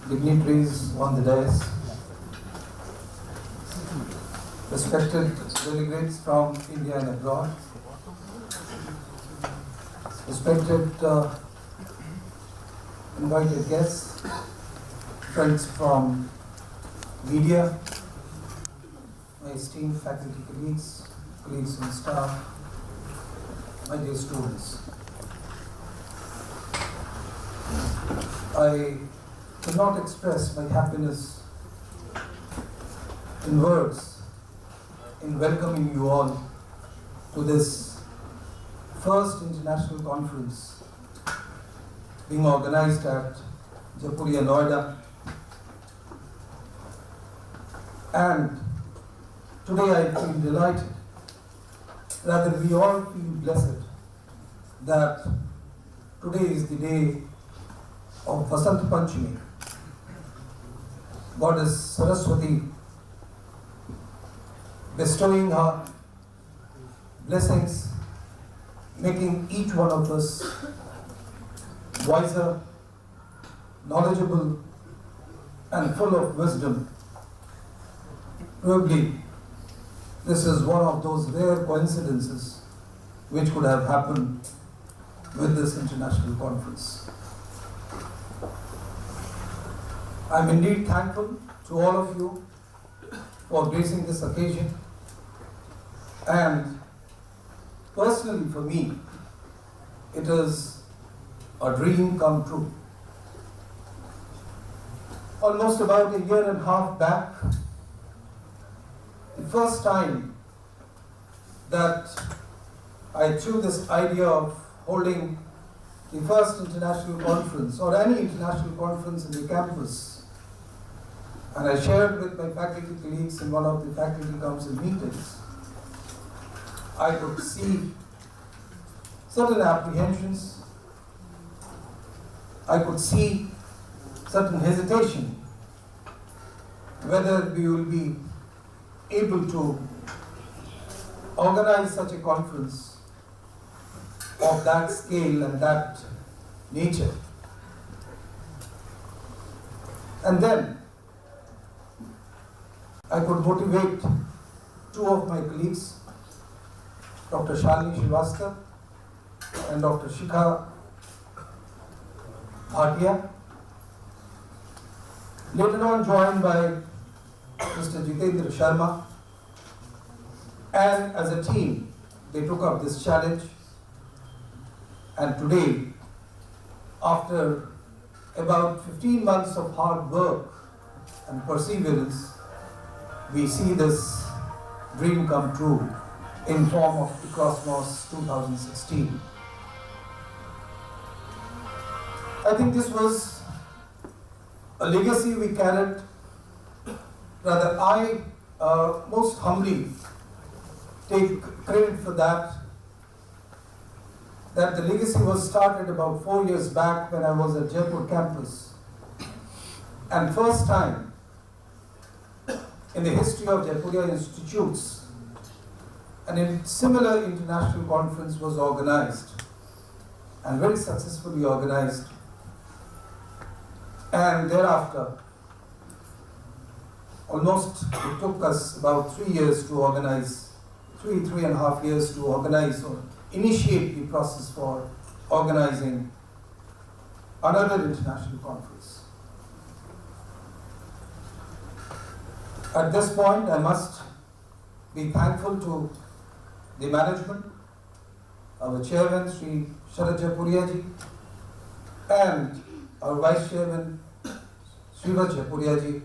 dignitaries on the dais, respected delegates from India and abroad, respected invited guests, friends from media, my esteemed faculty colleagues, colleagues and staff, my dear students. I cannot express my happiness in words in welcoming you all to this first international conference being organized at Jaipuriya, Noida. And today I feel delighted, rather we all feel blessed that today is the day of Vasant Panchami. Goddess Saraswati bestowing her blessings, making each one of us wiser, knowledgeable, and full of wisdom. Probably this is one of those rare coincidences which could have happened with this international conference. I'm indeed thankful to all of you for gracing this occasion, and personally for me, it is a dream come true. Almost about a year and a half back, the first time that I threw this idea of holding the first international conference or any international conference in the campus, and I shared with my faculty colleagues in one of the faculty council meetings, I could see certain apprehensions, I could see certain hesitation whether we will be able to organize such a conference of that scale and that nature. And then I could motivate two of my colleagues, Dr. Shalini Srivastava and Dr. Shikha Bhatia, later on joined by Mr. Jitendra Sharma, and as a team they took up this challenge, and today, after about 15 months of hard work and perseverance, we see this dream come true in form of ICROSMOS 2016. I think this was a legacy we carried. Rather, I most humbly take credit for that the legacy was started about 4 years back when I was at Jaipur campus. And first time in the history of Jaipuriya institutes, an similar international conference was organized and very successfully organized. And thereafter, almost it took us about 3 years to organize, three and a half years to organize or initiate the process for organizing another international conference. At this point, I must be thankful to the management, our chairman, Sri Sharad Jaipuriya ji, and our vice chairman, Srivat Jaipuriya ji,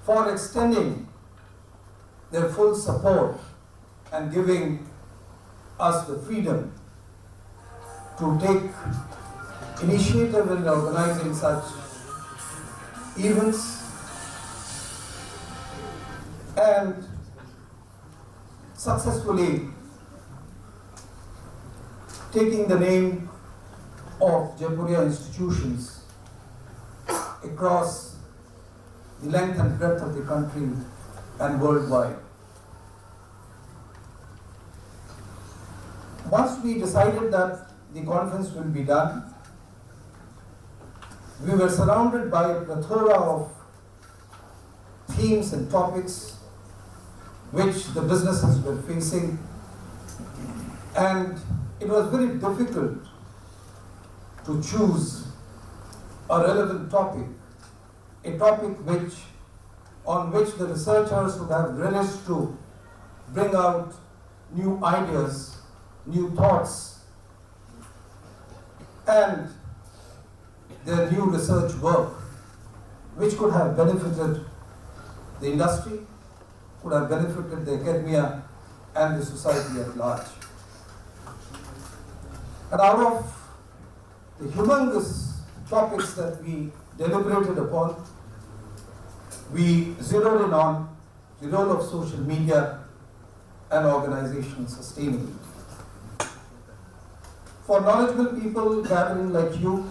for extending their full support and giving us the freedom to take initiative in organizing such events and successfully taking the name of Jaipuriya institutions across the length and breadth of the country and worldwide. Once we decided that the conference will be done, we were surrounded by a plethora of themes and topics which the businesses were facing, and it was very difficult to choose a relevant topic, a topic on which the researchers would have relished to bring out new ideas, new thoughts, and their new research work, which could have benefited the industry, could have benefited the academia and the society at large. And out of the humongous topics that we deliberated upon, we zeroed in on the role of social media and organizational sustainability. For knowledgeable people gathering like you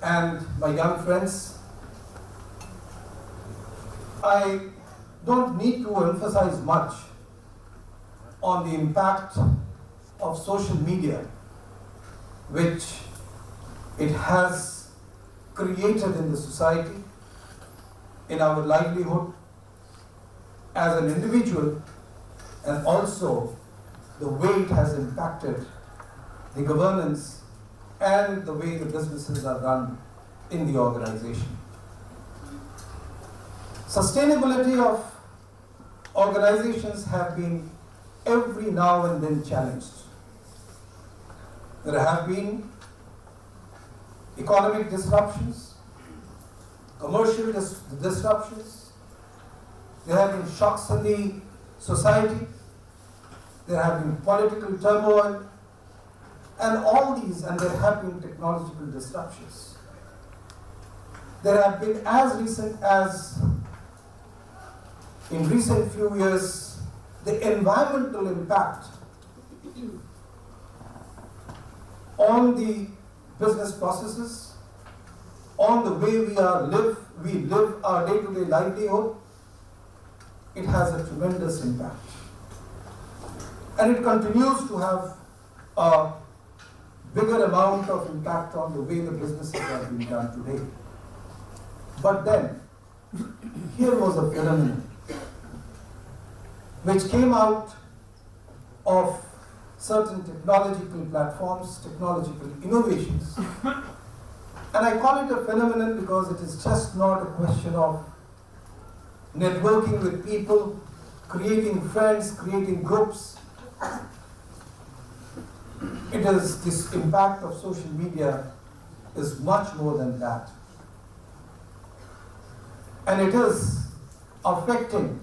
and my young friends, I don't need to emphasize much on the impact of social media which it has created in the society, in our livelihood as an individual, and also the way it has impacted the governance and the way the businesses are run in the organization. Sustainability of organizations have been every now and then challenged. There have been economic disruptions, commercial disruptions, there have been shocks in the society, there have been political turmoil, and all these, and there have been technological disruptions. There have been, as recent as in recent few years, the environmental impact on the business processes, on the way we live our day-to-day livelihood. It has a tremendous impact. And it continues to have a bigger amount of impact on the way the businesses are being done today. But then, here was a phenomenon which came out of certain technological platforms, technological innovations. And I call it a phenomenon because it is just not a question of networking with people, creating friends, creating groups. It is, this impact of social media is much more than that. And it is affecting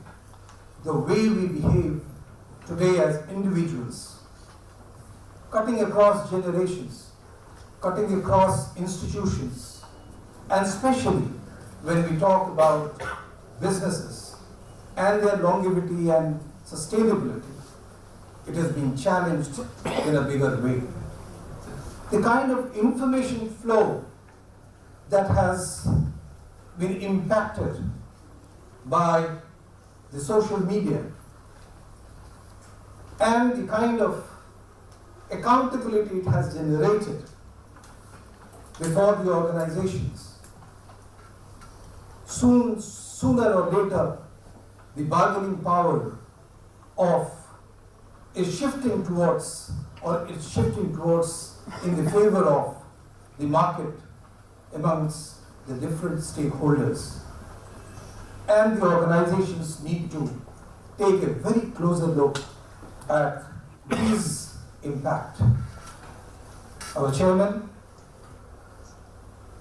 the way we behave today as individuals, cutting across generations, cutting across institutions, and especially when we talk about businesses and their longevity and sustainability, it has been challenged in a bigger way. The kind of information flow that has been impacted by the social media and the kind of accountability it has generated before the organizations. Sooner or later, the bargaining power is shifting towards in the favor of the market amongst the different stakeholders. And the organizations need to take a very closer look at these impact. Our chairman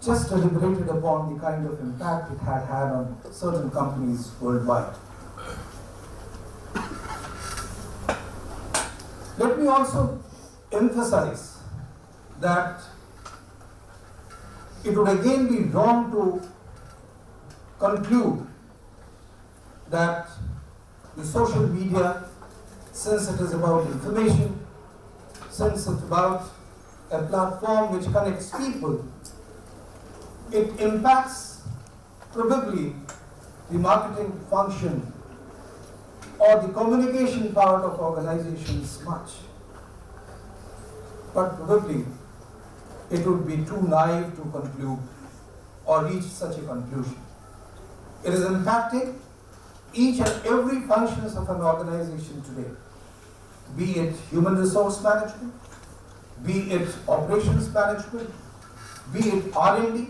just deliberated upon the kind of impact it had had on certain companies worldwide. Let me also emphasize that it would again be wrong to conclude that the social media, since it is about information, since it's about a platform which connects people, it impacts probably the marketing function or the communication part of organizations much. But probably it would be too naive to conclude or reach such a conclusion. It is impacting each and every functions of an organization today, be it human resource management, be it operations management, be it R&D,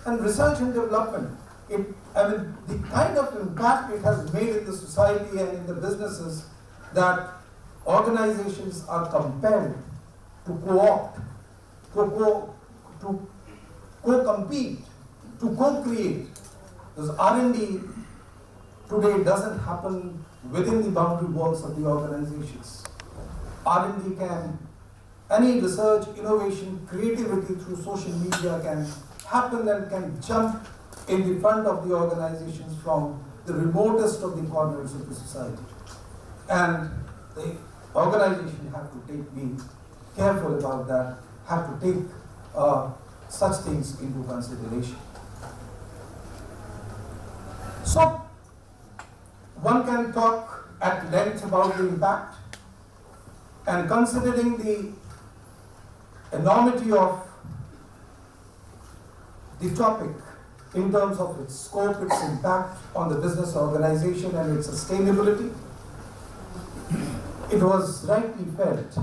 and research and development. The kind of impact it has made in the society and in the businesses, that organizations are compelled to co-opt, to co-compete, to co-create. Because R&D today doesn't happen within the boundary walls of the organizations. R&D any research, innovation, creativity through social media can happen and can jump in the front of the organizations from the remotest of the corners of the society. And the organization have to be careful about that, have to take such things into consideration. So, one can talk at length about the impact, and considering the enormity of the topic in terms of its scope, its impact on the business organization and its sustainability, it was rightly felt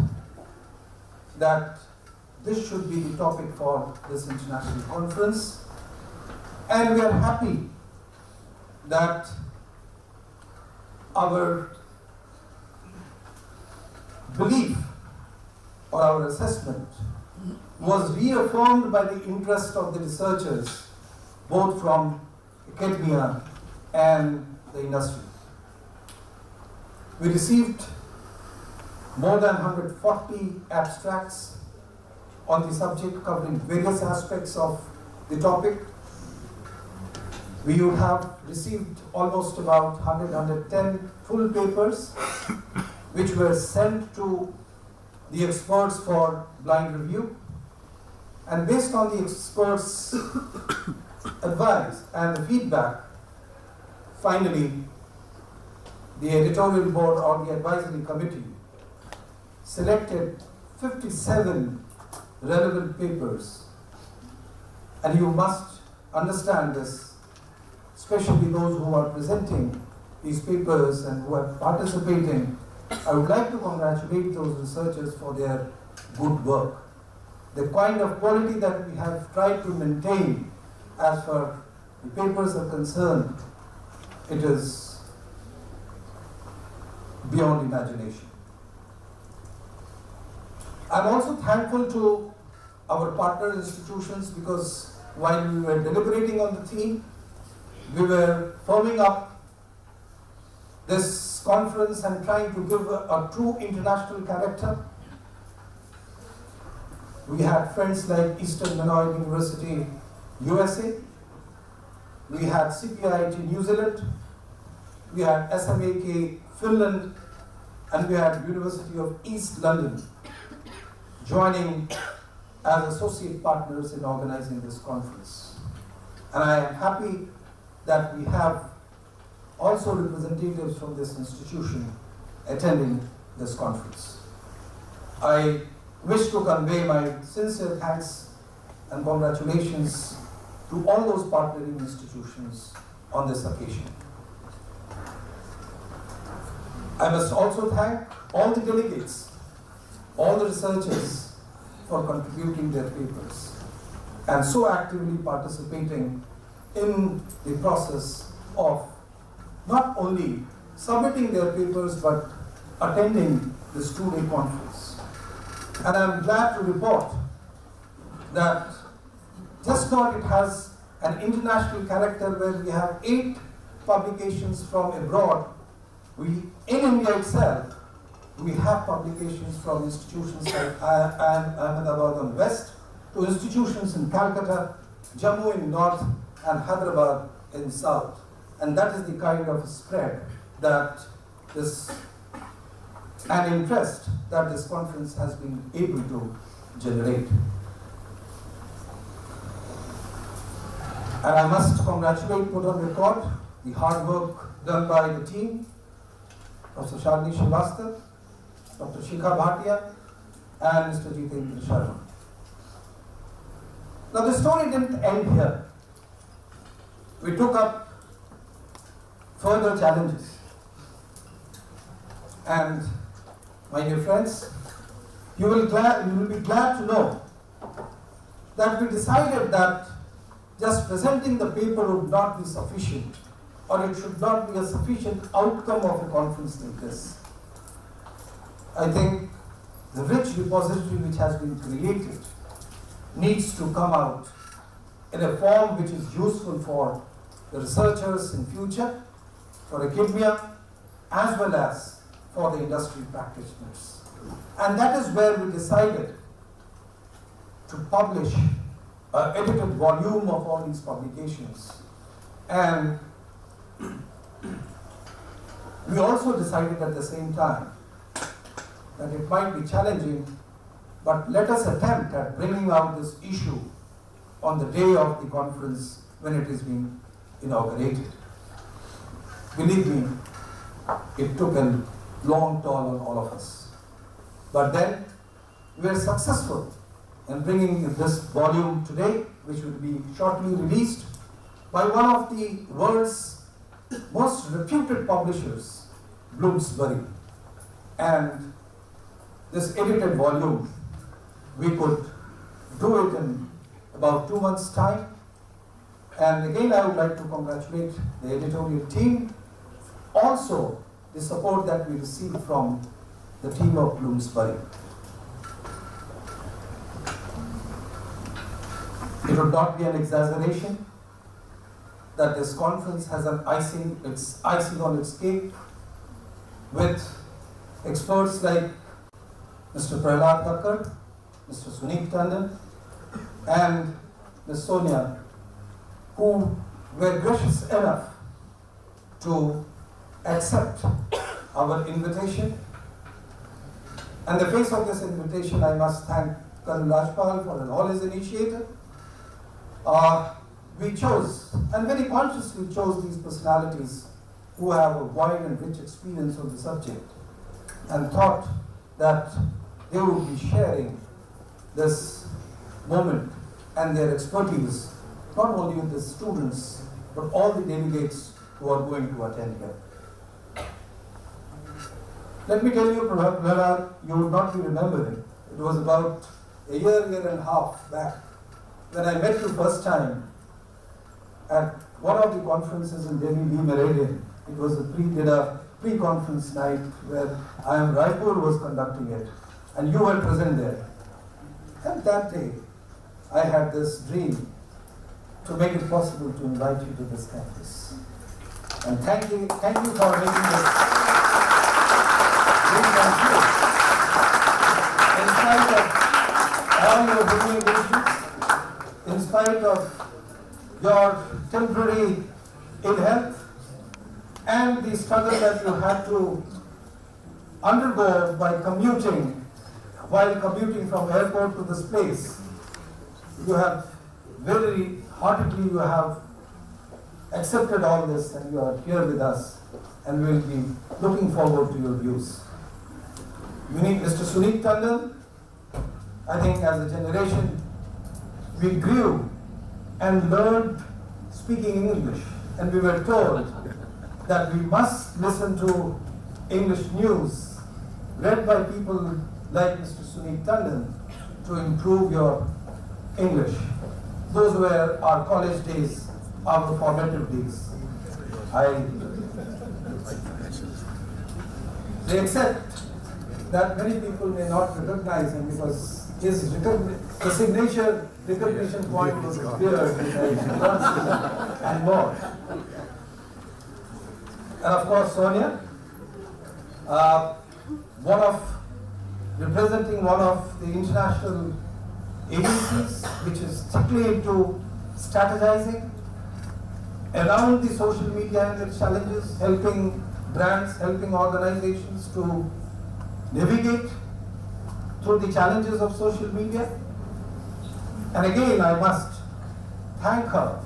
that this should be the topic for this international conference, and we are happy that our belief or our assessment was reaffirmed by the interest of the researchers, both from academia and the industry. We received more than 140 abstracts on the subject, covering various aspects of the topic. We would have received almost about 110 full papers, which were sent to the experts for blind review. And based on the experts' advice and the feedback, finally, the editorial board or the advisory committee selected 57 relevant papers. And you must understand this, especially those who are presenting these papers and who are participating. I would like to congratulate those researchers for their good work. The kind of quality that we have tried to maintain as far the papers are concerned, it is beyond imagination. I'm also thankful to our partner institutions, because while we were deliberating on the theme, we were firming up this conference and trying to give a true international character. We had friends like Eastern Mennonite University, USA. We had CPIT New Zealand. We had SMAK Finland, and we had University of East London joining as associate partners in organizing this conference. And I am happy that we have also representatives from this institution attending this conference. I wish to convey my sincere thanks and congratulations to all those partnering institutions on this occasion. I must also thank all the delegates, all the researchers for contributing their papers and so actively participating in the process of not only submitting their papers but attending this two-day conference. And I'm glad to report that just not it has an international character where we have 8 publications from abroad. In India itself, we have publications from institutions like Ahmedabad on west to institutions in Calcutta, Jammu in north, and Hyderabad in south. And that is the kind of spread that and interest that this conference has been able to generate. And I must congratulate, put on record, the hard work done by the team, Dr. Shalini Srivastava, Dr. Shikha Bhatia, and Mr. Jitendra Sharma. Now the story didn't end here. we took up further challenges. And my dear friends, you will be glad to know that we decided that just presenting the paper would not be sufficient, or it should not be a sufficient outcome of a conference like this. I think the rich repository which has been created needs to come out in a form which is useful for the researchers in future, for academia, as well as for the industry practitioners. And that is where we decided to publish an edited volume of all these publications. And we also decided at the same time that it might be challenging, but let us attempt at bringing out this issue on the day of the conference when it is being inaugurated. Believe me, it took a long toll on all of us. But then we were successful in bringing this volume today, which will be shortly released by one of the world's most reputed publishers, Bloomsbury. And this edited volume, we could do it in about 2 months' time. And again, I would like to congratulate the editorial team. Also, the support that we received from the team of Bloomsbury. It would not be an exaggeration that this conference has an icing on its cake, with experts like Mr. Prahlad Thakur, Mr. Suneet Tandon, and Ms. Sonia, who were gracious enough to accept our invitation. And the face of this invitation, I must thank Colonel Rajpal for all his initiative. We chose, and very consciously chose, these personalities who have a wide and rich experience on the subject, and thought that they would be sharing this moment and their expertise, not only with the students, but all the delegates who are going to attend here. Let me tell you, Prahlad, you would not be remembering. It was about a year and a half back when I met you first time at one of the conferences in Delhi, Lee Meridian. It was a pre-conference night where IIM Raipur was conducting it, and you were present there. And that day, I had this dream to make it possible to invite you to this campus. And thank you for making this dream come true. In spite of all your humiliations, in spite of your temporary ill health, and the struggle that you had to undergo while commuting from airport to this place, you have very heartedly accepted all this, and you are here with us, and we will be looking forward to your views. We need Mr. Suneet Tandon. I think as a generation, we grew and learned speaking English, and we were told that we must listen to English news read by people like Mr. Suneet Tandon to improve your English. Those were our college days, our formative days. They accept that many people may not recognize him because the signature recognition point was clear and more. And of course, Sonia, representing one of the international agencies which is strictly into strategizing around the social media and its challenges, helping brands, helping organizations to navigate through the challenges of social media. And again, I must thank her,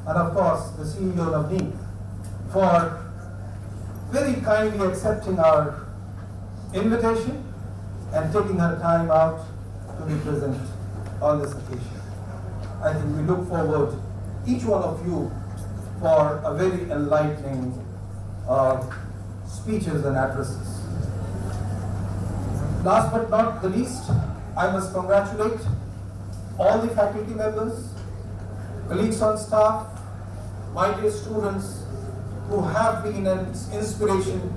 and of course the CEO Navneet, for very kindly accepting our invitation and taking her time out to be present on this occasion. I think we look forward, each one of you, for a very enlightening speeches and addresses. Last but not the least, I must congratulate all the faculty members, colleagues on staff, my dear students who have been an inspiration.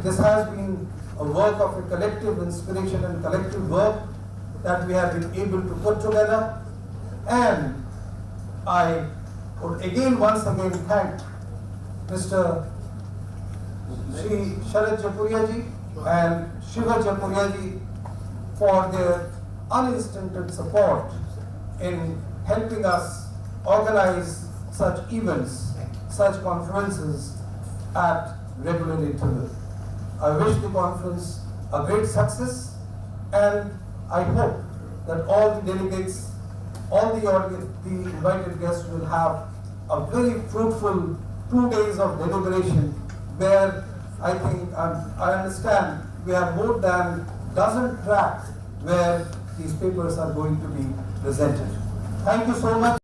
This has been a work of a collective inspiration and collective work that we have been able to put together. And I would once again thank Mr. Shri Sharad Japuriaji and Shiva Japuriaji for their unstinted support in helping us organize such events, such conferences at regular interval. I wish the conference a great success, and I hope that all the delegates, all the audience, the invited guests will have a very fruitful 2 days of deliberation where I think, I understand, we have more than a dozen tracks where these papers are going to be presented. Thank you so much.